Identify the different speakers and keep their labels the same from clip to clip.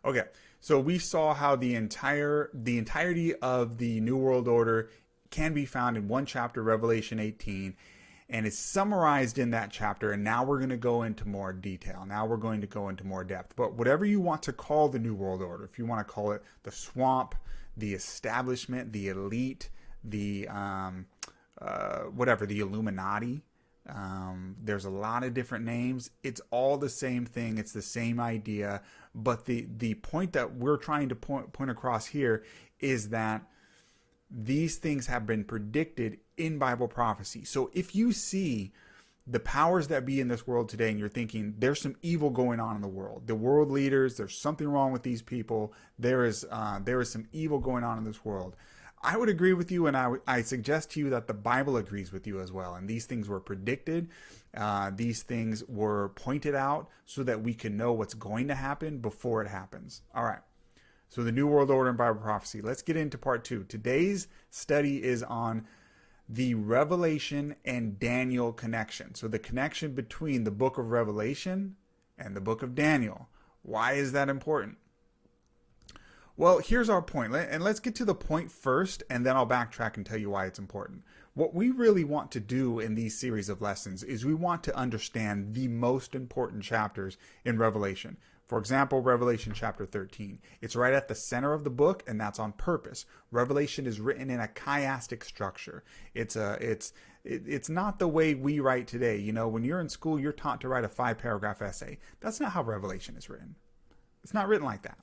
Speaker 1: Okay, so we saw how the entirety of the New World Order can be found in one chapter, Revelation 18, and it's summarized in that chapter. And now we're going to go into more detail. Now we're going to go into more depth. But whatever you want to call the New World Order, if you want to call it the swamp, the establishment, the elite, the whatever, the Illuminati. There's a lot of different names. It's all the same thing. It's the same idea. But the point that we're trying to point across here is that these things have been predicted in Bible prophecy. So if you see the powers that be in this world today and you're thinking there's some evil going on in the world leaders, there's something wrong with these people, there is some evil going on in this world, I would agree with you, and I suggest to you that the Bible agrees with you as well. And these things were predicted. These things were pointed out so that we can know what's going to happen before it happens. All right. So the New World Order and Bible prophecy. Let's get into part 2. Today's study is on the Revelation and Daniel connection. So the connection between the book of Revelation and the book of Daniel. Why is that important? Well, here's our point, and let's get to the point first, and then I'll backtrack and tell you why it's important. What we really want to do in these series of lessons is we want to understand the most important chapters in Revelation. For example, Revelation chapter 13. It's right at the center of the book, and that's on purpose. Revelation is written in a chiastic structure. It's not the way we write today. You know, when you're in school, you're taught to write a 5-paragraph essay. That's not how Revelation is written. It's not written like that.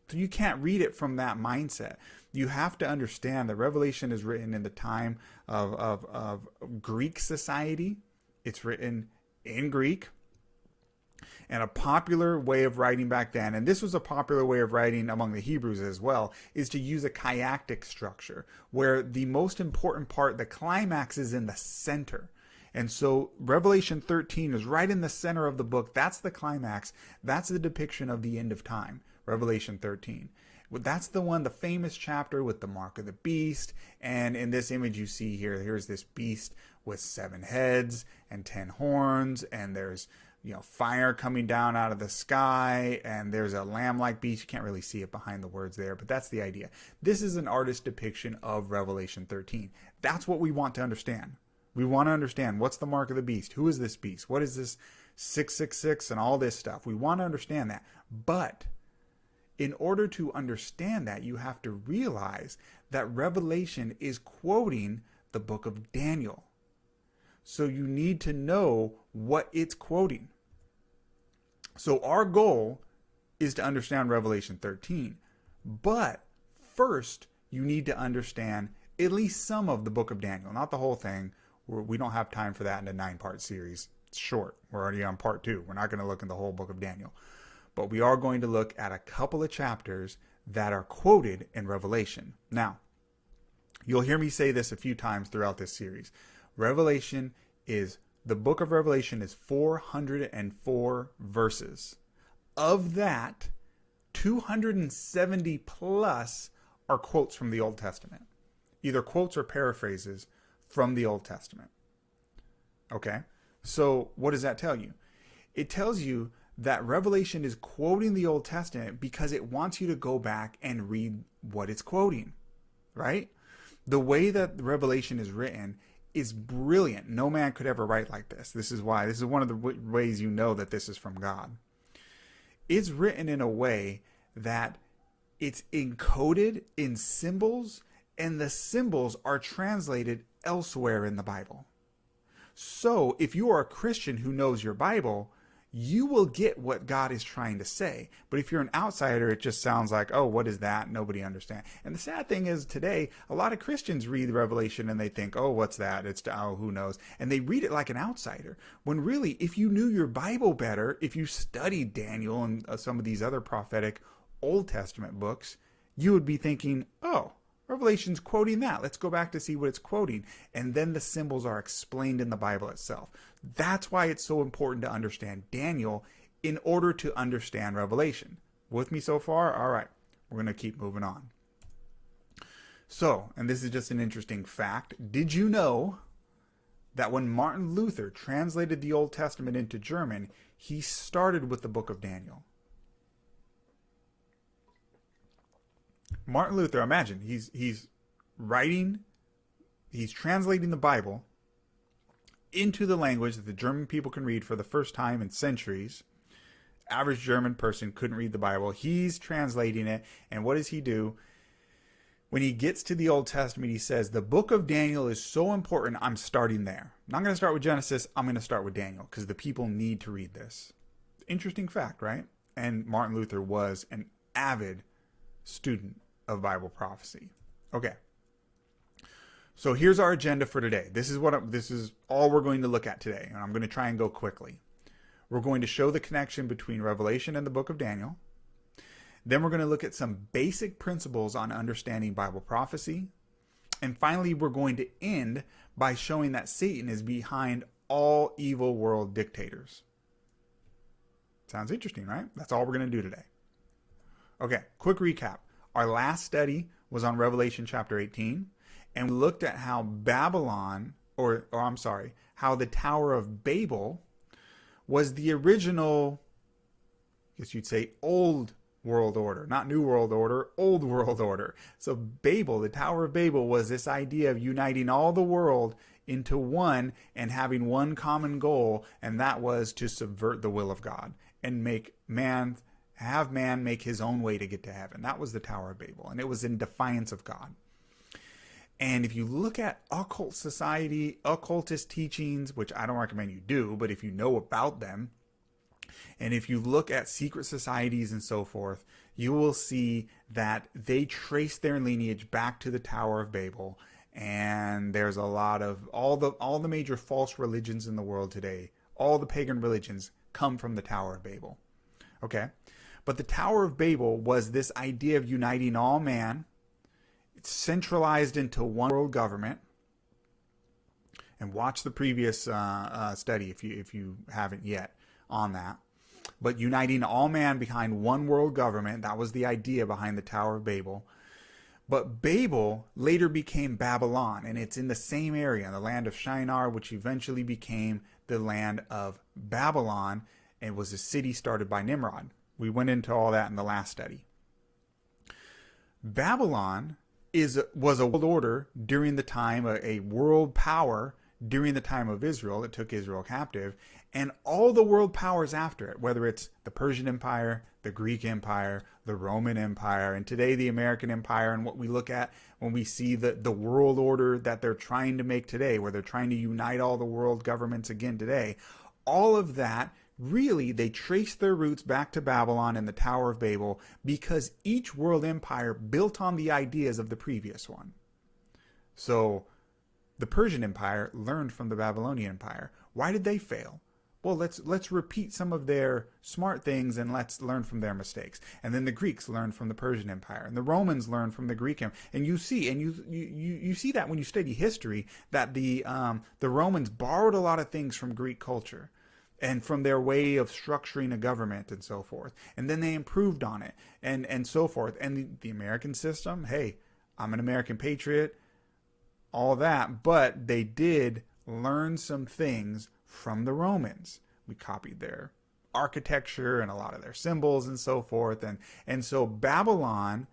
Speaker 1: So you can't read it from that mindset. You have to understand that Revelation is written in the time of Greek society. It's written in Greek. And a popular way of writing back then, and this was a popular way of writing among the Hebrews as well, is to use a chiastic structure, where the most important part, the climax, is in the center. And so Revelation 13 is right in the center of the book. That's the climax. That's the depiction of the end of time. Revelation 13. That's the one, the famous chapter with the mark of the beast. And in this image you see here, here's this beast with 7 heads and 10 horns. And there's, fire coming down out of the sky. And there's a lamb-like beast. You can't really see it behind the words there, but that's the idea. This is an artist's depiction of Revelation 13. That's what we want to understand. We want to understand what's the mark of the beast. Who is this beast? What is this 666 and all this stuff? We want to understand that. But in order to understand that, you have to realize that Revelation is quoting the book of Daniel. So you need to know what it's quoting. So our goal is to understand Revelation 13. But first, you need to understand at least some of the book of Daniel. Not the whole thing. We don't have time for that in a 9-part series. It's short. We're already on part 2. We're not going to look in the whole book of Daniel. But we are going to look at a couple of chapters that are quoted in Revelation. Now, you'll hear me say this a few times throughout this series. The book of Revelation is 404 verses. Of that, 270 plus are quotes from the Old Testament. Either quotes or paraphrases from the Old Testament. Okay? So what does that tell you? It tells you that Revelation is quoting the Old Testament because it wants you to go back and read what it's quoting, right? The way that Revelation is written is brilliant. No man could ever write like this. This is why. This is one of the ways you know that this is from God. It's written in a way that it's encoded in symbols, and the symbols are translated elsewhere in the Bible. So if you are a Christian who knows your Bible, you will get what God is trying to say. But if you're an outsider, it just sounds like, oh, what is that? Nobody understands. And the sad thing is today, a lot of Christians read Revelation and they think, oh, what's that? Who knows? And they read it like an outsider. When really, if you knew your Bible better, if you studied Daniel and some of these other prophetic Old Testament books, you would be thinking, oh, Revelation's quoting that. Let's go back to see what it's quoting. And then the symbols are explained in the Bible itself. That's why it's so important to understand Daniel in order to understand Revelation. With me so far? All right. We're going to keep moving on. So, and this is just an interesting fact. Did you know that when Martin Luther translated the Old Testament into German, he started with the book of Daniel? Martin Luther, imagine, he's writing, he's translating the Bible into the language that the German people can read for the first time in centuries. Average German person couldn't read the Bible. He's translating it, and what does he do? When he gets to the Old Testament, he says, the book of Daniel is so important, I'm starting there. I'm not going to start with Genesis, I'm going to start with Daniel, because the people need to read this. Interesting fact, right? And Martin Luther was an avid student of Bible prophecy. Okay. So here's our agenda for today. This is all we're going to look at today, and I'm going to try and go quickly. We're going to show the connection between Revelation and the book of Daniel. Then we're going to look at some basic principles on understanding Bible prophecy. And finally, we're going to end by showing that Satan is behind all evil world dictators. Sounds interesting, right? That's all we're going to do today. Okay, quick recap. Our last study was on Revelation chapter 18, and we looked at how Babylon, how the Tower of Babel was the original, I guess you'd say, old world order, not new world order, old world order. So Babel, the Tower of Babel, was this idea of uniting all the world into one and having one common goal, and that was to subvert the will of God and have man make his own way to get to heaven. That was the Tower of Babel, and it was in defiance of God. And if you look at occult society, occultist teachings, which I don't recommend you do, but if you know about them, and if you look at secret societies and so forth, you will see that they trace their lineage back to the Tower of Babel. And there's a lot of all the major false religions in the world today, all the pagan religions come from the Tower of Babel. Okay? But the Tower of Babel was this idea of uniting all man. It's centralized into one world government. And watch the previous study if you haven't yet on that. But uniting all man behind one world government, that was the idea behind the Tower of Babel. But Babel later became Babylon, and it's in the same area, the land of Shinar, which eventually became the land of Babylon, and was a city started by Nimrod. We went into all that in the last study. Babylon was a world order during the time, a world power during the time of Israel. It took Israel captive, and all the world powers after it, whether it's the Persian Empire, the Greek Empire, the Roman Empire, and today the American Empire, and what we look at when we see the world order that they're trying to make today, where they're trying to unite all the world governments again today, all of that, really, they trace their roots back to Babylon and the Tower of Babel, because each world empire built on the ideas of the previous one. So the Persian Empire learned from the Babylonian Empire. Why did they fail? Well, let's repeat some of their smart things and let's learn from their mistakes. And then the Greeks learned from the Persian Empire, and the Romans learned from the Greek Empire. And you see that when you study history, that the Romans borrowed a lot of things from Greek culture and from their way of structuring a government and so forth. And then they improved on it and so forth. And the American system, hey, I'm an American patriot, all that, but they did learn some things from the Romans. We copied their architecture and a lot of their symbols and so forth. And so Babylon,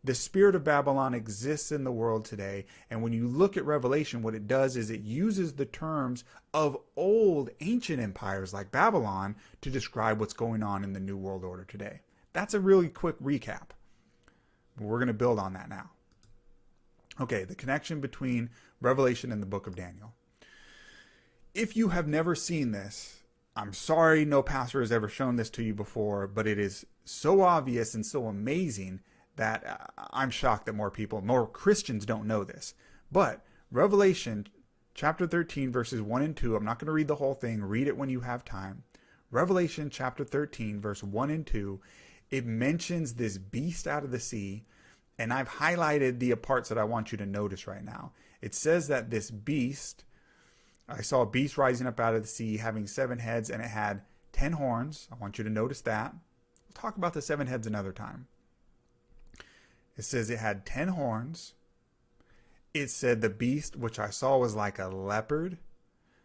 Speaker 1: the spirit of Babylon exists in the world today. And when you look at Revelation, what it does is it uses the terms of old ancient empires like Babylon to describe what's going on in the New World Order today. That's a really quick recap. We're going to build on that now. Okay, the connection between Revelation and the book of Daniel. If you have never seen this, I'm sorry no pastor has ever shown this to you before, but it is so obvious and so amazing that I'm shocked that more Christians don't know this. But Revelation chapter 13 verses 1 and 2, I'm not going to read the whole thing, read it when you have time. Revelation chapter 13 verse 1 and 2, it mentions this beast out of the sea, and I've highlighted the parts that I want you to notice right now. It says that this beast, I saw a beast rising up out of the sea having 7 heads, and it had 10 horns. I want you to notice that. We'll talk about the 7 heads another time. It says it had 10 horns. It said the beast which I saw was like a leopard.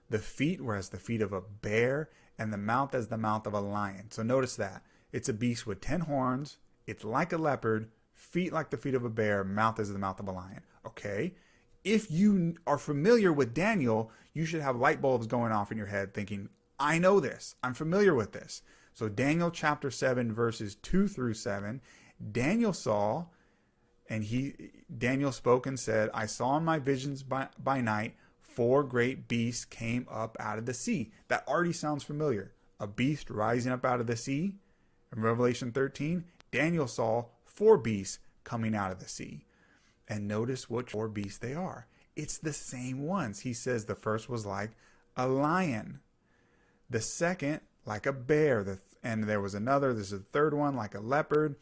Speaker 1: The feet were as the feet of a bear, and the mouth as the mouth of a lion. So notice that. It's a beast with 10 horns. It's like a leopard. feet like the feet of a bear, mouth as the mouth of a lion. Okay. If you are familiar with Daniel, you should have light bulbs going off in your head thinking, I know this. I'm familiar with this. So Daniel chapter 7, verses 2 through 7, Daniel saw, and Daniel spoke and said, I saw in my visions by night, 4 great beasts came up out of the sea. That already sounds familiar. A beast rising up out of the sea. In Revelation 13, Daniel saw 4 beasts coming out of the sea. And notice which 4 beasts they are. It's the same ones. He says the first was like a lion. The second, like a bear. And there was another, this is the third one, like a leopard.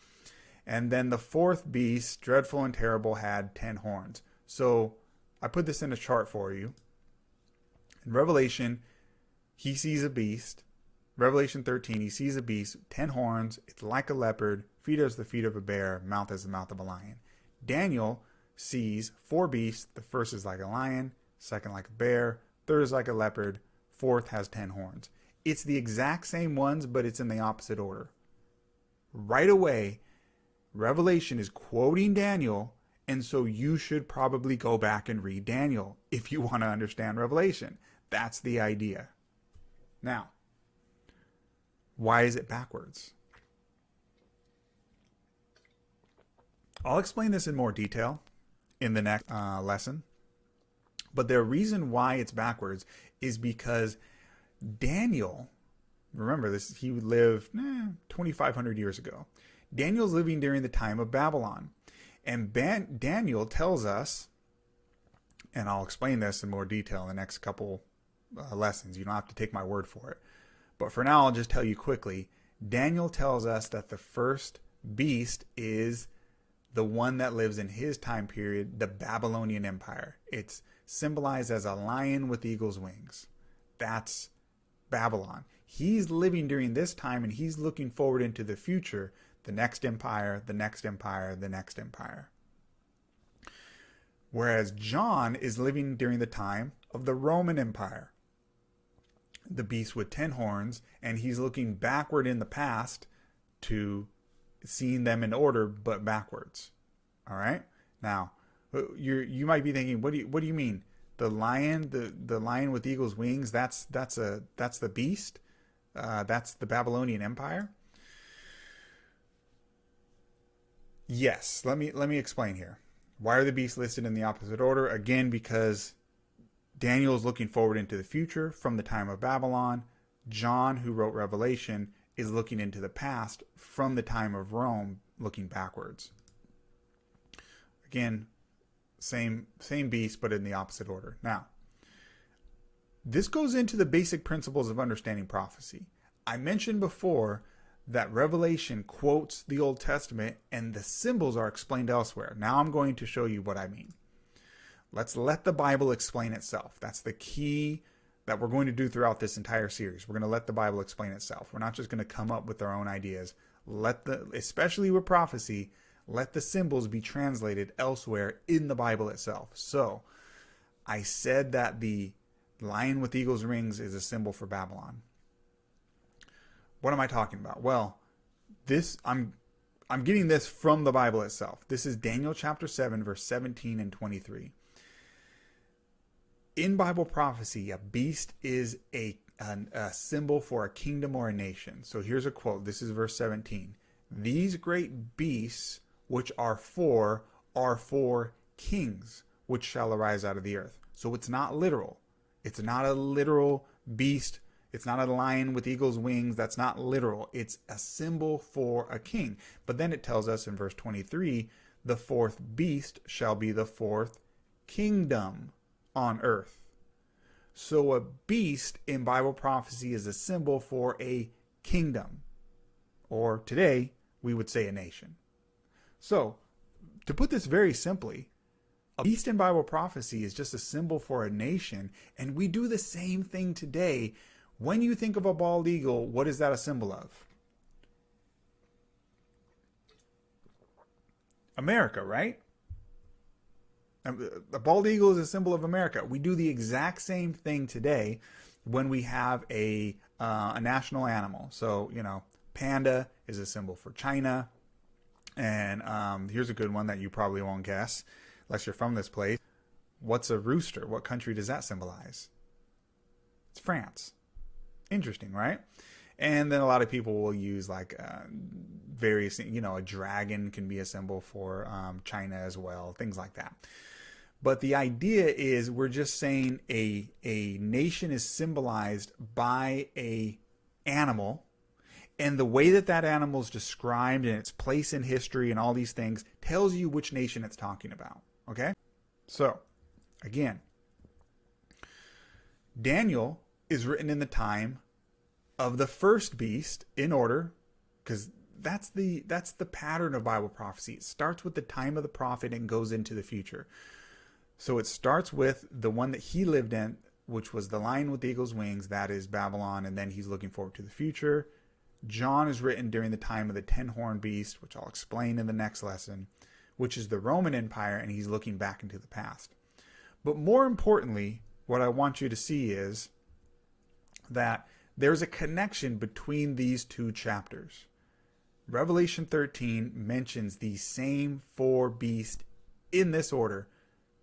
Speaker 1: And then the 4th beast, dreadful and terrible, had 10 horns. So I put this in a chart for you. In Revelation, he sees a beast. Revelation 13, he sees a beast, 10 horns. It's like a leopard, feet as the feet of a bear, mouth as the mouth of a lion. Daniel sees 4 beasts. The first is like a lion, second like a bear, third is like a leopard, 4th has 10 horns. It's the exact same ones, but it's in the opposite order. Right away, Revelation is quoting Daniel, and so you should probably go back and read Daniel if you want to understand Revelation. That's the idea. Now, why is it backwards? I'll explain this in more detail in the next lesson. But the reason why it's backwards is because Daniel, remember this, he lived 2,500 years ago. Daniel's living during the time of Babylon. And Daniel tells us, and I'll explain this in more detail in the next couple lessons. You don't have to take my word for it. But for now, I'll just tell you quickly. Daniel tells us that the first beast is the one that lives in his time period, the Babylonian Empire. It's symbolized as a lion with eagle's wings. That's Babylon. He's living during this time, and he's looking forward into the future, the next empire, the next empire, the next empire. Whereas John is living during the time of the Roman Empire, the beast with 10 horns, and he's looking backward in the past to seeing them in order, but backwards. All right. Now, you might be thinking, what do you mean? The lion, the lion with eagle's wings? That's the beast. That's the Babylonian Empire. Yes. Let me explain here. Why are the beasts listed in the opposite order? Again, because Daniel is looking forward into the future from the time of Babylon. John, who wrote Revelation, is looking into the past from the time of Rome, looking backwards. Again, same beast, but in the opposite order. Now, this goes into the basic principles of understanding prophecy. I mentioned before that Revelation quotes the Old Testament and the symbols are explained elsewhere. Now I'm going to show you what I mean. Let's let the Bible explain itself. That's the key that we're going to do throughout this entire series. We're going to let the Bible explain itself. We're not just going to come up with our own ideas. Especially with prophecy, let the symbols be translated elsewhere in the Bible itself. So, I said that the lion with eagle's wings is a symbol for Babylon. What am I talking about? Well, I'm getting this from the Bible itself. This is Daniel chapter 7, verse 17 and 23. In Bible prophecy, a beast is a symbol for a kingdom or a nation. So here's a quote. This is verse 17. These great beasts which are for kings which shall arise out of the earth. So it's not literal. It's not a literal beast. It's not a lion with eagle's wings. That's not literal. It's a symbol for a king. But then it tells us in verse 23, the 4th beast shall be the 4th kingdom on earth. So a beast in Bible prophecy is a symbol for a kingdom. Or today, we would say a nation. So, to put this very simply, a beast in Bible prophecy is just a symbol for a nation, and we do the same thing today. When you think of a bald eagle, what is that a symbol of? America, right? The bald eagle is a symbol of America. We do the exact same thing today when we have a national animal. So, panda is a symbol for China. And here's a good one that you probably won't guess unless you're from this place. What's a rooster? What country does that symbolize? It's France. Interesting, right? And then a lot of people will use like various, a dragon can be a symbol for China as well, things like that. But the idea is we're just saying a nation is symbolized by a animal, and the way that that animal is described and its place in history and all these things tells you which nation it's talking about. Okay? So, again, Daniel is written in the time of the first beast in order, because that's the pattern of Bible prophecy. It starts with the time of the prophet and goes into the future. So it starts with the one that he lived in, which was the lion with the eagle's wings, that is Babylon, and then he's looking forward to the future. John is written during the time of the 10-horned beast, which I'll explain in the next lesson, which is the Roman Empire, and he's looking back into the past. But more importantly, what I want you to see is that there's a connection between these two chapters. Revelation 13 mentions the same four beasts in this order: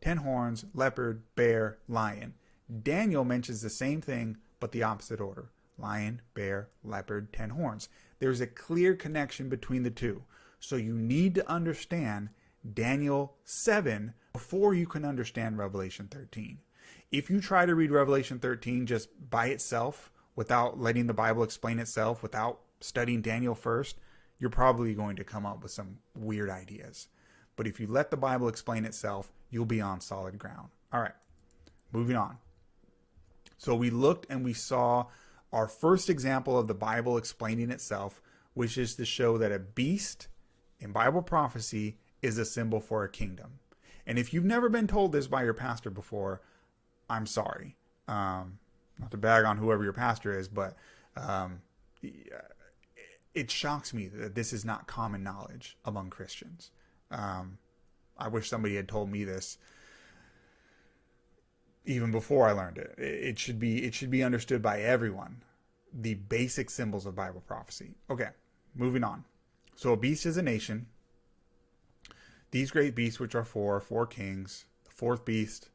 Speaker 1: 10 horns, leopard, bear, lion. Daniel mentions the same thing, but the opposite order: lion, bear, leopard, 10 horns. There's a clear connection between the two. So you need to understand Daniel 7 before you can understand Revelation 13. If you try to read Revelation 13 just by itself, without letting the Bible explain itself, without studying Daniel first, you're probably going to come up with some weird ideas. But if you let the Bible explain itself, you'll be on solid ground. All right, moving on. So we looked and we saw our first example of the Bible explaining itself, which is to show that a beast in Bible prophecy is a symbol for a kingdom. And if you've never been told this by your pastor before, I'm sorry. Not to bag on whoever your pastor is, but it shocks me that this is not common knowledge among Christians. I wish somebody had told me this even before I learned it. It should be understood by everyone. The basic symbols of Bible prophecy. Okay, moving on. So a beast is a nation. These great beasts, which are four kings. The fourth beast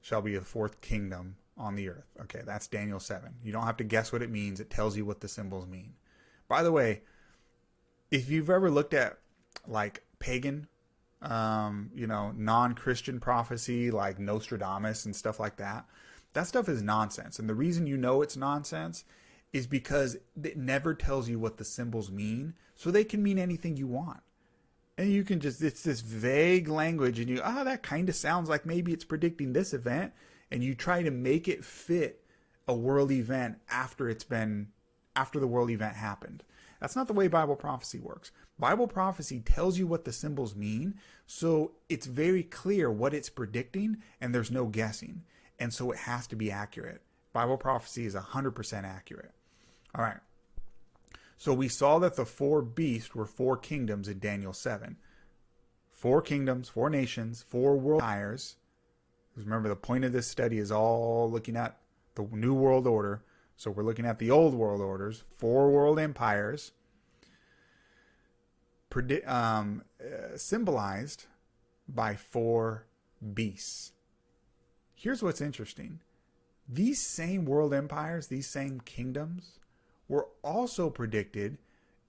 Speaker 1: shall be the fourth kingdom on the earth. Okay, that's Daniel 7. You don't have to guess what it means. It tells you what the symbols mean. By the way, if you've ever looked at like pagan, non-Christian prophecy like Nostradamus and stuff like that, that stuff is nonsense. And the reason you know it's nonsense is because it never tells you what the symbols mean, so they can mean anything you want. And you can just, it's this vague language, and that kind of sounds like maybe it's predicting this event, and you try to make it fit a world event after the world event happened. That's not the way Bible prophecy works. Bible prophecy tells you what the symbols mean, so it's very clear what it's predicting, and there's no guessing. And so it has to be accurate. Bible prophecy is 100% accurate. All right. So we saw that the four beasts were four kingdoms in Daniel 7. 4 kingdoms, 4 nations, 4 world empires. Remember, the point of this study is all looking at the New World Order. So we're looking at the old world orders, 4 world empires, symbolized by 4 beasts. Here's what's interesting. These same world empires, these same kingdoms, were also predicted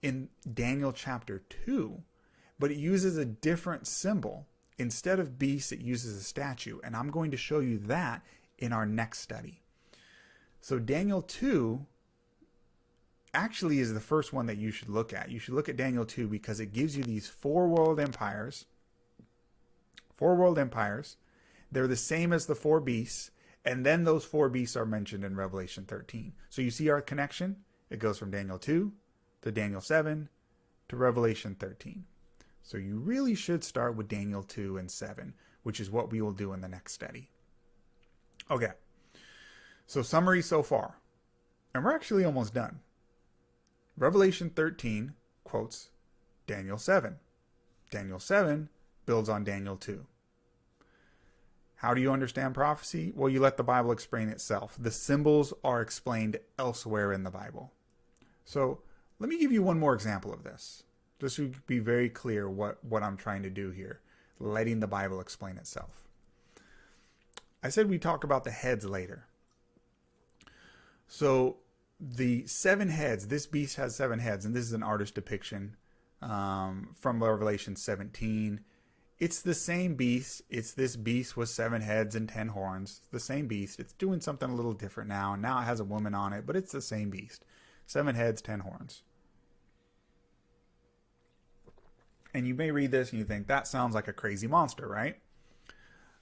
Speaker 1: in Daniel chapter 2, but it uses a different symbol. Instead of beasts, it uses a statue, and I'm going to show you that in our next study. So Daniel 2 actually is the first one that you should look at. You should look at Daniel 2 because it gives you these 4 world empires. 4 world empires. They're the same as the 4 beasts, and then those 4 beasts are mentioned in Revelation 13. So you see our connection? It goes from Daniel 2 to Daniel 7 to Revelation 13. So you really should start with Daniel 2 and 7, which is what we will do in the next study. Okay. So summary so far. And we're actually almost done. Revelation 13 quotes Daniel 7. Daniel 7 builds on Daniel 2. How do you understand prophecy? Well, you let the Bible explain itself. The symbols are explained elsewhere in the Bible. So let me give you one more example of this. Just to be very clear what I'm trying to do here, letting the Bible explain itself. I said we talk about the heads later. So the 7 heads, this beast has 7 heads, and this is an artist depiction from Revelation 17. It's the same beast. It's this beast with 7 heads and 10 horns. The same beast. It's doing something a little different now. Now it has a woman on it, but it's the same beast. 7 heads, 10 horns. And you may read this and you think, that sounds like a crazy monster, right?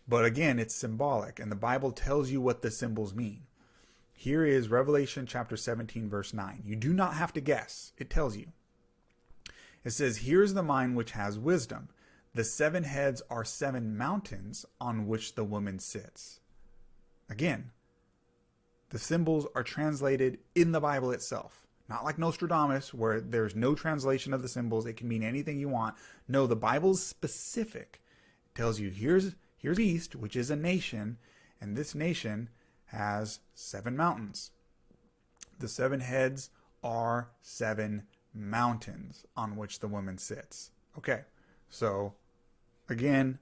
Speaker 1: But again, it's symbolic, and the Bible tells you what the symbols mean. Here is Revelation chapter 17, verse 9. You do not have to guess. It tells you. It says, "Here's the mind which has wisdom. The 7 heads are 7 mountains on which the woman sits." Again, the symbols are translated in the Bible itself. Not like Nostradamus, where there's no translation of the symbols. It can mean anything you want. No, the Bible's specific. It tells you, here's East, which is a nation, and this nation has 7 mountains. The 7 heads are 7 mountains on which the woman sits. Okay, so again,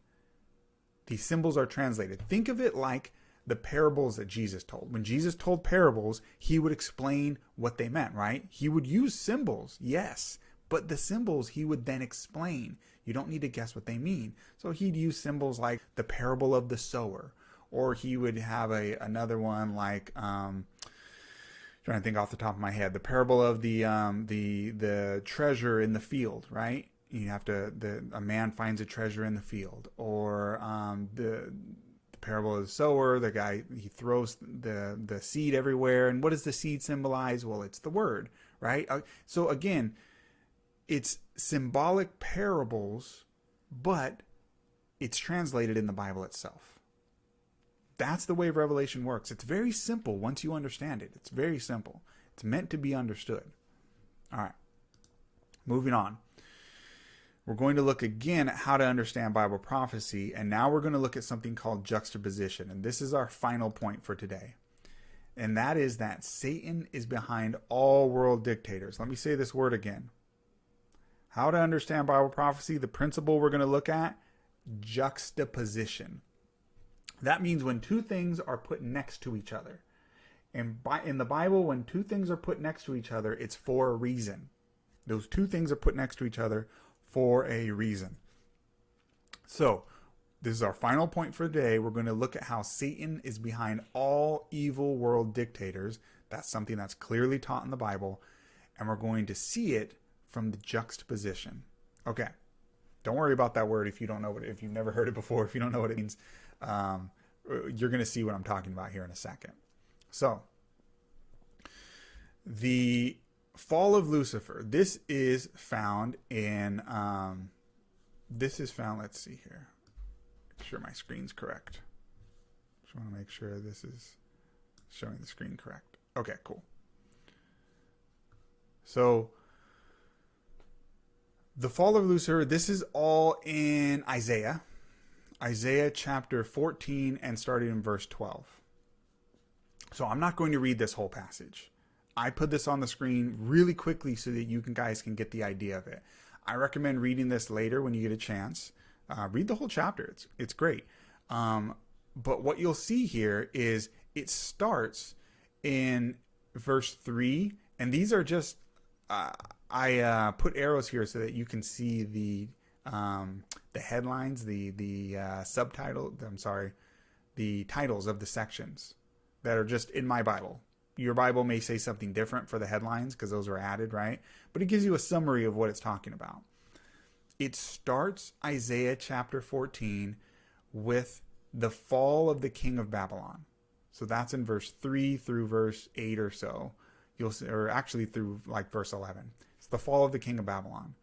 Speaker 1: these symbols are translated. Think of it like the parables that Jesus told. When Jesus told parables, he would explain what they meant, right? He would use symbols, yes, but the symbols he would then explain. You don't need to guess what they mean. So he'd use symbols like the parable of the sower, or he would have another one like trying to think off the top of my head, the parable of the treasure in the field, right? You have to a man finds a treasure in the field, or the parable of the sower, the guy, he throws the seed everywhere, and what does the seed symbolize? Well, it's the word, right? So again, it's symbolic parables, but it's translated in the Bible itself. That's the way Revelation works. It's very simple once you understand it. It's very simple. It's meant to be understood. All right, moving on. We're going to look again at how to understand Bible prophecy, and now we're going to look at something called juxtaposition, and this is our final point for today. And that is that Satan is behind all world dictators. Let me say this word again. How to understand Bible prophecy, the principle we're going to look at, juxtaposition. That means when 2 things are put next to each other. And in the Bible, when 2 things are put next to each other, it's for a reason. Those 2 things are put next to each other for a reason. So, this is our final point for today. We're going to look at how Satan is behind all evil world dictators. That's something that's clearly taught in the Bible. And we're going to see it from the juxtaposition. Okay. Don't worry about that word if you don't know what if you've never heard it before, if you don't know what it means. You're going to see what I'm talking about here in a second. So, the fall of Lucifer. This is found in, let's see here. Make sure my screen's correct. Just want to make sure this is showing the screen correct. Okay, cool. So, the fall of Lucifer, this is all in Isaiah. Isaiah chapter 14 and starting in verse 12. So I'm not going to read this whole passage. I put this on the screen really quickly so that you guys can get the idea of it. I recommend reading this later when you get a chance. Read the whole chapter. It's great. But what you'll see here is it starts in verse 3. And these are just... I put arrows here so that you can see the headlines, the subtitle. I'm sorry, the titles of the sections that are just in my Bible. Your Bible may say something different for the headlines because those are added, right? But it gives you a summary of what it's talking about. It starts Isaiah chapter 14 with the fall of the king of Babylon. So that's in verse 3 through verse 8 or so. You'll see, or actually through like verse 11. It's the fall of the king of Babylon.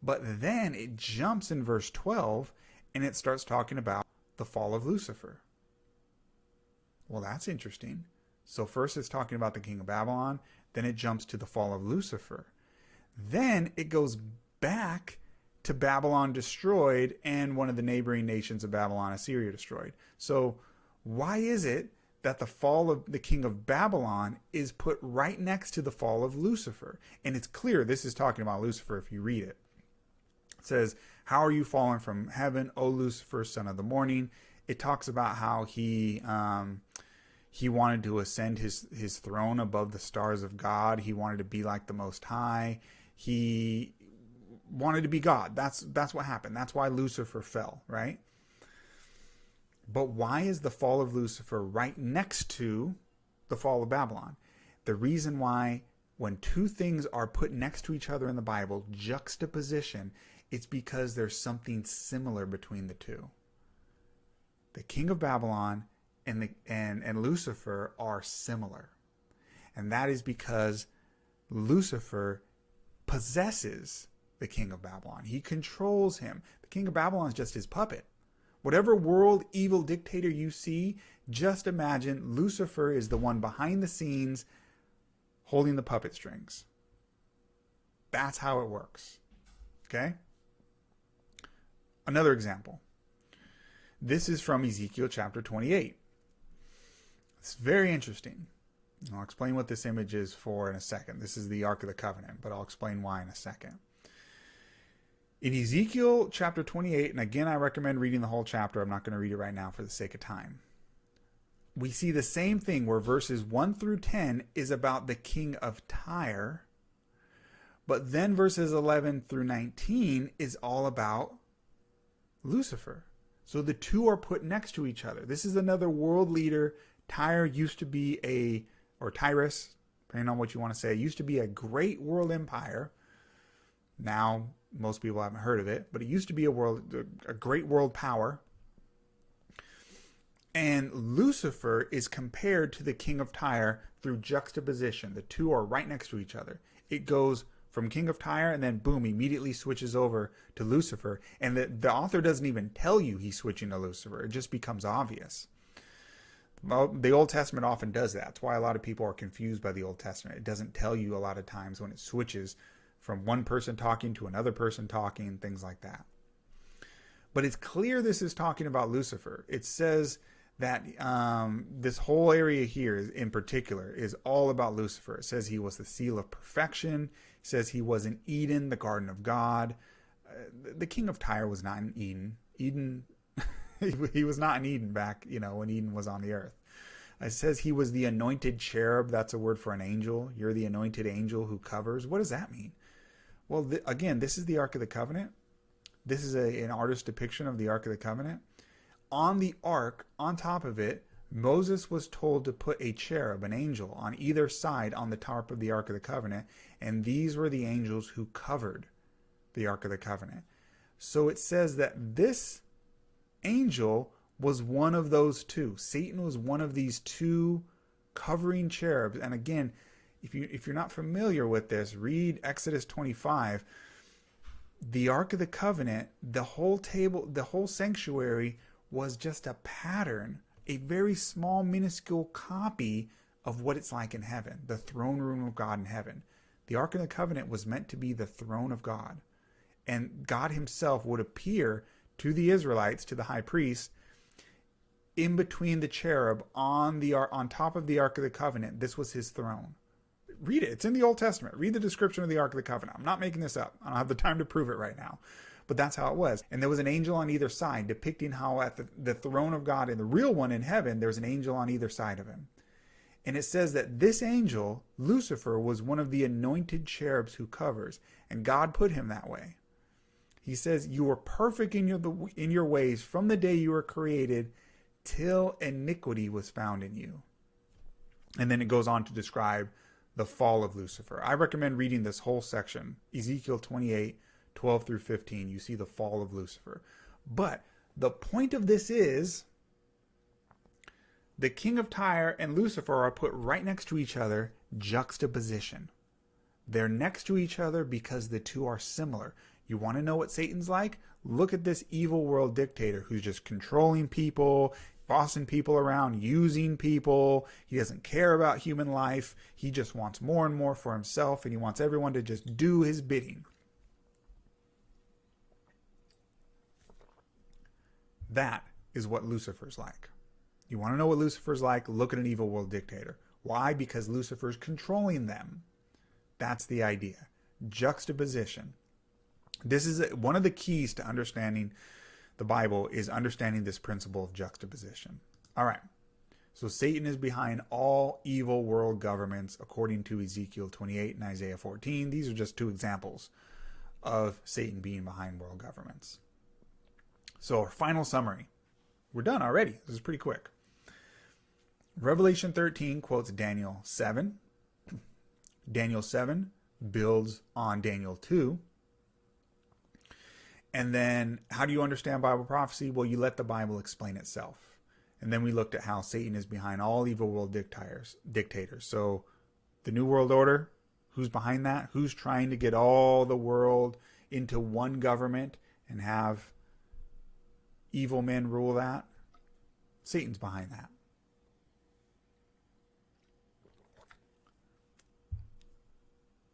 Speaker 1: But then it jumps in verse 12 and it starts talking about the fall of Lucifer. Well, that's interesting. So first it's talking about the king of Babylon, then it jumps to the fall of Lucifer. Then it goes back to Babylon destroyed and one of the neighboring nations of Babylon, Assyria, destroyed. So why is it that the fall of the king of Babylon is put right next to the fall of Lucifer? And it's clear this is talking about Lucifer if you read it. It says, how are you fallen from heaven, O Lucifer, son of the morning? It talks about how he wanted to ascend his throne above the stars of God. He wanted to be like the Most High. He wanted to be God. That's what happened. That's why Lucifer fell, right? But why is the fall of Lucifer right next to the fall of Babylon? The reason why, when two things are put next to each other in the Bible, juxtaposition, it's because there's something similar between the two. The king of Babylon and Lucifer are similar. And that is because Lucifer possesses the king of Babylon. He controls him. The king of Babylon is just his puppet. Whatever world evil dictator you see, just imagine Lucifer is the one behind the scenes holding the puppet strings. That's how it works. Okay? Another example. This is from Ezekiel chapter 28. It's very interesting. I'll explain what this image is for in a second. This is the Ark of the Covenant, but I'll explain why in a second. In Ezekiel chapter 28, and again, I recommend reading the whole chapter. I'm not going to read it right now for the sake of time. We see the same thing where verses 1 through 10 is about the king of Tyre, but then verses 11 through 19 is all about Lucifer. So the two are put next to each other. This is another world leader. Tyre used to be or Tyrus, depending on what you want to say, used to be a great world empire. Now, most people haven't heard of it, but it used to be a great world power. And Lucifer is compared to the king of Tyre through juxtaposition. The two are right next to each other. It goes from king of Tyre and then boom, immediately switches over to Lucifer. And the author doesn't even tell you he's switching to Lucifer. It just becomes obvious. Well, the Old Testament often does that. That's why a lot of people are confused by the Old Testament. It doesn't tell you a lot of times when it switches from one person talking to another person talking, things like that. But it's clear this is talking about Lucifer. It says that this whole area here in particular is all about Lucifer. It says he was the seal of perfection. It says he was in Eden, the garden of God. The king of Tyre was not in Eden. He was not in Eden back, when Eden was on the earth. It says he was the anointed cherub. That's a word for an angel. You're the anointed angel who covers. What does that mean? Well, again, this is the Ark of the Covenant. This is an artist's depiction of the Ark of the Covenant. On the Ark, on top of it, Moses was told to put a cherub, an angel, on either side on the top of the Ark of the Covenant. And these were the angels who covered the Ark of the Covenant. So it says that this angel was one of those two. Satan was one of these two covering cherubs. And again, if you're not familiar with this, read Exodus 25. The Ark of the Covenant, the whole sanctuary was just a pattern, a very small, minuscule copy of what it's like in heaven, the throne room of God in heaven. The Ark of the Covenant was meant to be the throne of God. And God himself would appear to the Israelites, to the high priest, in between the cherub on top of the Ark of the Covenant. This was his throne. Read it. It's in the Old Testament. Read the description of the Ark of the Covenant. I'm not making this up. I don't have the time to prove it right now. But that's how it was. And there was an angel on either side, depicting how at the throne of God, and the real one in heaven, there's an angel on either side of him. And it says that this angel, Lucifer, was one of the anointed cherubs who covers. And God put him that way. He says, you were perfect in your ways from the day you were created till iniquity was found in you. And then it goes on to describe the fall of Lucifer. I recommend reading this whole section, Ezekiel 28, 12 through 15. You see the fall of Lucifer. But the point of this is the king of Tyre and Lucifer are put right next to each other, juxtaposition. They're next to each other because the two are similar. You want to know what Satan's like? Look at this evil world dictator who's just controlling people, bossing people around, using people. He doesn't care about human life. He just wants more and more for himself, and he wants everyone to just do his bidding. That is what Lucifer's like. You want to know what Lucifer's like? Look at an evil world dictator. Why? Because Lucifer's controlling them. That's the idea. Juxtaposition. This is one of the keys to understanding the Bible, is understanding this principle of juxtaposition. All right. So Satan is behind all evil world governments, according to Ezekiel 28 and Isaiah 14. These are just two examples of Satan being behind world governments. So our final summary. We're done already. This is pretty quick. Revelation 13 quotes Daniel 7. Daniel 7 builds on Daniel 2. And then how do you understand Bible prophecy? Well, you let the Bible explain itself. And then we looked at how Satan is behind all evil world dictators. So the New World Order, who's behind that? Who's trying to get all the world into one government and have evil men rule that? Satan's behind that.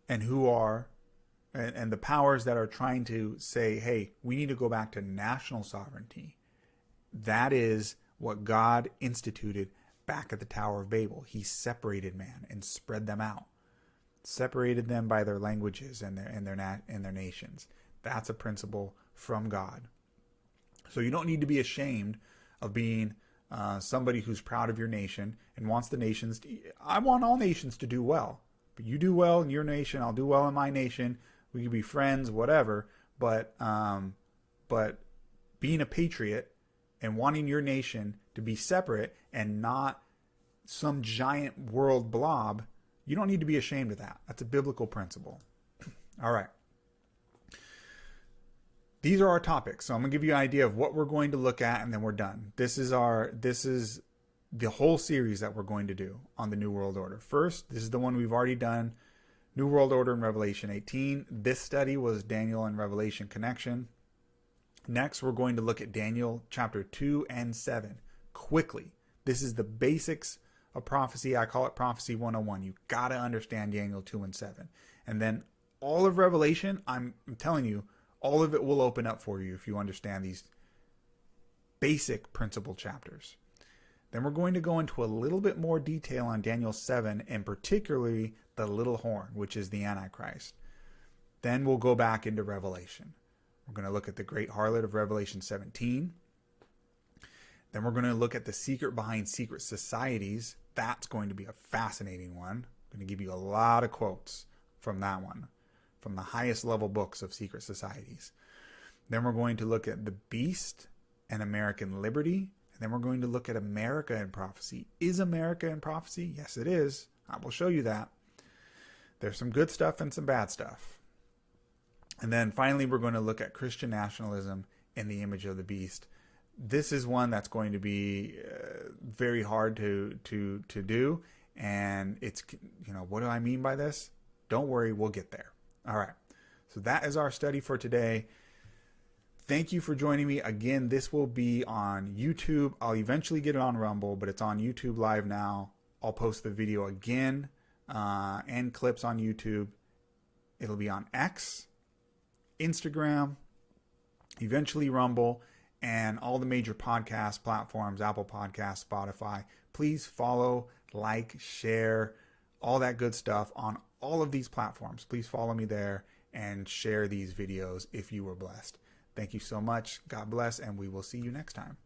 Speaker 1: And who are, and the powers that are trying to say, hey, we need to go back to national sovereignty. That is what God instituted back at the Tower of Babel. He separated man and spread them out, separated them by their languages and their nations. That's a principle from God. So you don't need to be ashamed of being somebody who's proud of your nation and wants the nations. I want all nations to do well, but you do well in your nation, I'll do well in my nation. We can be friends, whatever. But being a patriot and wanting your nation to be separate and not some giant world blob, you don't need to be ashamed of that. That's a biblical principle. All right. These are our topics. So I'm going to give you an idea of what we're going to look at, and then we're done. This is the whole series that we're going to do on the New World Order. First, this is the one we've already done, New World Order in Revelation 18. This study was Daniel and Revelation connection. Next, we're going to look at Daniel chapter 2 and 7 quickly. This is the basics of prophecy. I call it Prophecy 101. You got to understand Daniel 2 and 7. And then all of Revelation, I'm telling you, all of it will open up for you if you understand these basic principle chapters. Then we're going to go into a little bit more detail on Daniel 7, and particularly the little horn, which is the Antichrist. Then we'll go back into Revelation. We're going to look at the great harlot of Revelation 17. Then we're going to look at the secret behind secret societies. That's going to be a fascinating one. I'm going to give you a lot of quotes from that one, from the highest level books of secret societies. Then we're going to look at the beast and American liberty. And then we're going to look at America in prophecy. Is America in prophecy? Yes, it is. I will show you that. There's some good stuff and some bad stuff. And then finally, we're going to look at Christian nationalism in the image of the beast. This is one that's going to be very hard to do. And it's, what do I mean by this? Don't worry, we'll get there. All right. So that is our study for today. Thank you for joining me. Again, this will be on YouTube. I'll eventually get it on Rumble, but it's on YouTube Live now. I'll post the video again and clips on YouTube. It'll be on X, Instagram, eventually Rumble, and all the major podcast platforms, Apple Podcasts, Spotify. Please follow, like, share, all that good stuff on all of these platforms. Please follow me there and share these videos if you were blessed. Thank you so much. God bless, and we will see you next time.